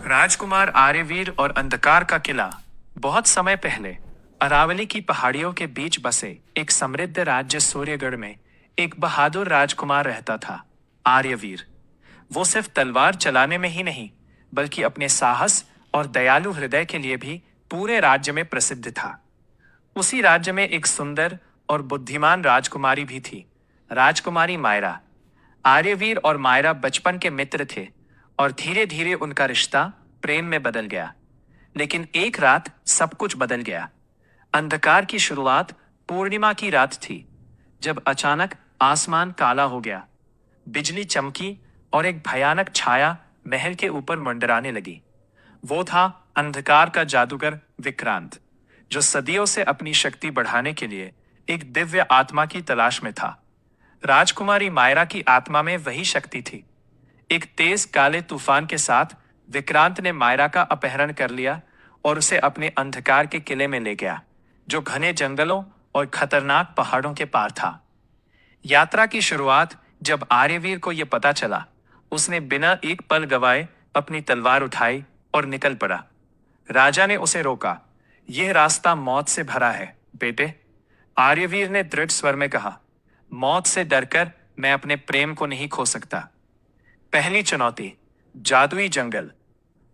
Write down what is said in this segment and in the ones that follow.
राजकुमार आर्यवीर और अंधकार का किला। बहुत समय पहले अरावली की पहाड़ियों के बीच बसे एक समृद्ध राज्य सूर्यगढ़ में एक बहादुर राजकुमार रहता था, आर्यवीर। वो सिर्फ तलवार चलाने में ही नहीं, बल्कि अपने साहस और दयालु हृदय के लिए भी पूरे राज्य में प्रसिद्ध था। उसी राज्य में एक सुंदर और बुद्धिमान राजकुमारी भी थी, राजकुमारी मायरा। आर्यवीर और मायरा बचपन के मित्र थे और धीरे धीरे उनका रिश्ता प्रेम में बदल गया। लेकिन एक रात सब कुछ बदल गया। अंधकार की शुरुआत पूर्णिमा की रात थी, जब अचानक आसमान काला हो गया। बिजली चमकी और एक भयानक छाया महल के ऊपर मंडराने लगी। वो था अंधकार का जादूगर विक्रांत, जो सदियों से अपनी शक्ति बढ़ाने के लिए एक दिव्य आत्मा की तलाश में था। राजकुमारी मायरा की आत्मा में वही शक्ति थी। एक तेज काले तूफान के साथ विक्रांत ने मायरा का अपहरण कर लिया और उसे अपने अंधकार के किले में ले गया, जो घने जंगलों और खतरनाक पहाड़ों के पार था। यात्रा की शुरुआत जब आर्यवीर को यह पता चला, उसने बिना एक पल गवाए अपनी तलवार उठाई और निकल पड़ा। राजा ने उसे रोका। यह रास्ता मौत से भरा है, बेटे, आर्यवीर ने दृढ़ स्वर में कहा। मौत से डरकर मैं अपने प्रेम को नहीं खो सकता। पहली चुनौती, जादुई जंगल।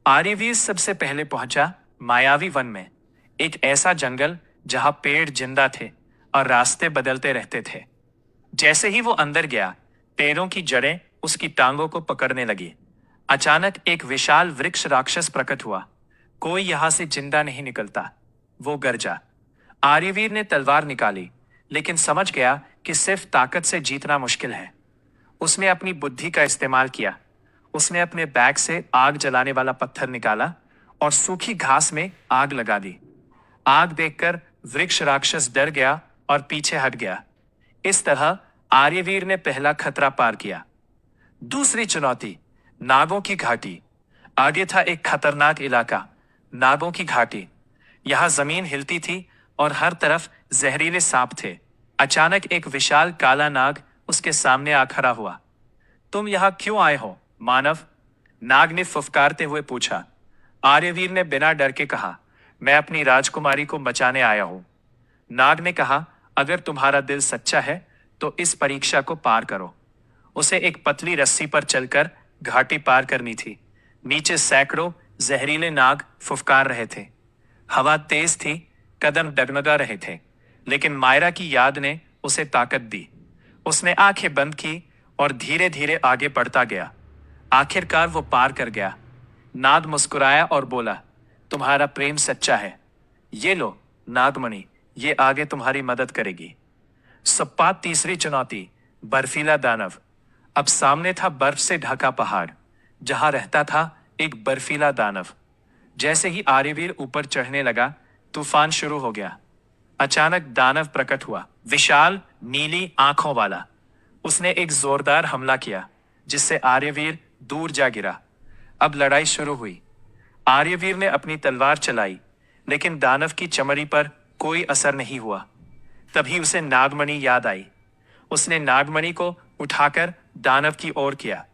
आर्यवीर सबसे पहले पहुंचा मायावी वन में, एक ऐसा जंगल जहां पेड़ जिंदा थे और रास्ते बदलते रहते थे। जैसे ही वो अंदर गया, पेड़ों की जड़ें उसकी टांगों को पकड़ने लगी। अचानक एक विशाल वृक्ष राक्षस प्रकट हुआ। कोई यहां से जिंदा नहीं निकलता, वो गरजा। आर्यवीर ने तलवार निकाली, लेकिन समझ गया कि सिर्फ ताकत से जीतना मुश्किल है। उसने अपनी बुद्धि का इस्तेमाल किया। उसने अपने बैग से आग जलाने वाला पत्थर निकाला और सूखी घास में आग लगा दी। आग देखकर वृक्ष राक्षस डर गया और पीछे हट गया। इस तरह आर्यवीर ने पहला खतरा पार किया। दूसरी चुनौती, नागों की घाटी। आगे था एक खतरनाक इलाका, नागों की घाटी। यहां जमीन हिलती थी और हर तरफ जहरीले सांप थे। अचानक एक विशाल काला नाग उसके सामने आ खड़ा हुआ। तुम यहां क्यों आए हो, मानव? नाग ने फुफकारते हुए पूछा। आर्यवीर ने बिना डर के कहा, मैं अपनी राजकुमारी को बचाने आया हूं। नाग ने कहा, अगर तुम्हारा दिल सच्चा है तो इस परीक्षा को पार करो। उसे एक पतली रस्सी पर चलकर घाटी पार करनी थी। नीचे सैकड़ों जहरीले नाग फुफकार रहे थे। हवा तेज थी, कदम डगमगा रहे थे, लेकिन मायरा की याद ने उसे ताकत दी। उसने आंखें बंद की और धीरे धीरे आगे बढ़ता गया। आखिरकार वो पार कर गया। नाग मुस्कुराया और बोला, तुम्हारा प्रेम सच्चा है। ये लो नागमणि, ये आगे तुम्हारी मदद करेगी। सप्पात तीसरी चुनौती, बर्फीला दानव। अब सामने था बर्फ से ढका पहाड़, जहां रहता था एक बर्फीला दानव। जैसे ही आर्यवीर ऊपर चढ़ने लगा, तूफान शुरू हो गया। अचानक दानव प्रकट हुआ, विशाल नीली आंखों वाला। उसने एक जोरदार हमला किया, जिससे आर्यवीर दूर जा गिरा। अब लड़ाई शुरू हुई। आर्यवीर ने अपनी तलवार चलाई, लेकिन दानव की चमड़ी पर कोई असर नहीं हुआ। तभी उसे नागमणि याद आई। उसने नागमणि को उठाकर दानव की ओर किया।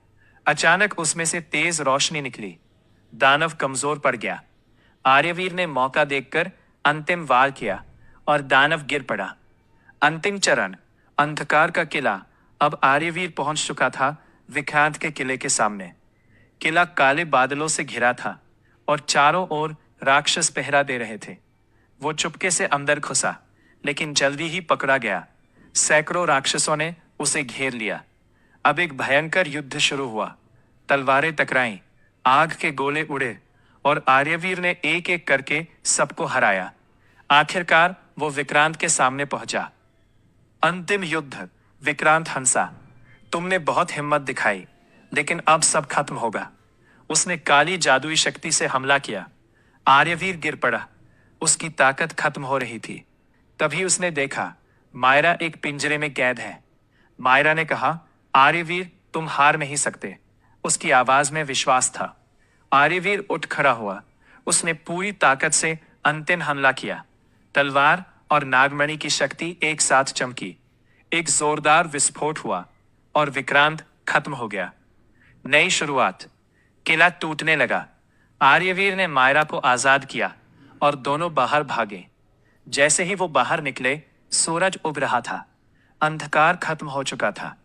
अचानक उसमें से तेज रोशनी निकली। दानव कमजोर पड़ गया। आर्यवीर ने मौका देखकर अंतिम वार किया और दानव गिर पड़ा। अंतिम चरण, अंधकार का किला। अब आर्यवीर पहुंच चुका था विक्रांत के किले के सामने। किला काले बादलों से घिरा था और चारों ओर राक्षस पहरा दे रहे थे। वो चुपके से अंदर घुसा, लेकिन जल्दी ही पकड़ा गया। सैकड़ों राक्षसों ने उसे घेर लिया। अब एक भयंकर युद्ध शुरू हुआ। तलवारें टकराईं, आग के गोले उड़े और आर्यवीर ने एक एक करके सबको हराया। आखिरकार वो विक्रांत के सामने पहुंचा। अंतिम युद्ध। विक्रांत हंसा, तुमने बहुत हिम्मत दिखाई, लेकिन अब सब खत्म होगा। उसने काली जादुई शक्ति से हमला किया। आर्यवीर गिर पड़ा। उसकी ताकत खत्म हो रही थी। तभी उसने देखा, मायरा एक पिंजरे में कैद है। मायरा ने कहा, आर्यवीर तुम हार नहीं सकते। उसकी आवाज में विश्वास था। आर्यवीर उठ खड़ा हुआ। उसने पूरी ताकत से अंतिम हमला किया। तलवार और नागमणि की शक्ति एक साथ चमकी। एक जोरदार विस्फोट हुआ और विक्रांत खत्म हो गया। नई शुरुआत। किला टूटने लगा। आर्यवीर ने मायरा को आजाद किया और दोनों बाहर भागे। जैसे ही वो बाहर निकले, सूरज उग रहा था। अंधकार खत्म हो चुका था।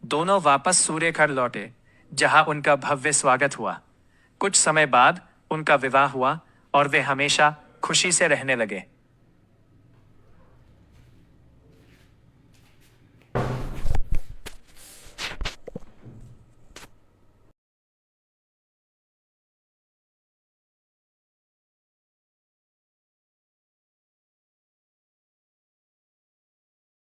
दोनों वापस सूर्यगढ़ लौटे, जहां उनका भव्य स्वागत हुआ। कुछ समय बाद उनका विवाह हुआ और वे हमेशा खुशी से रहने लगे।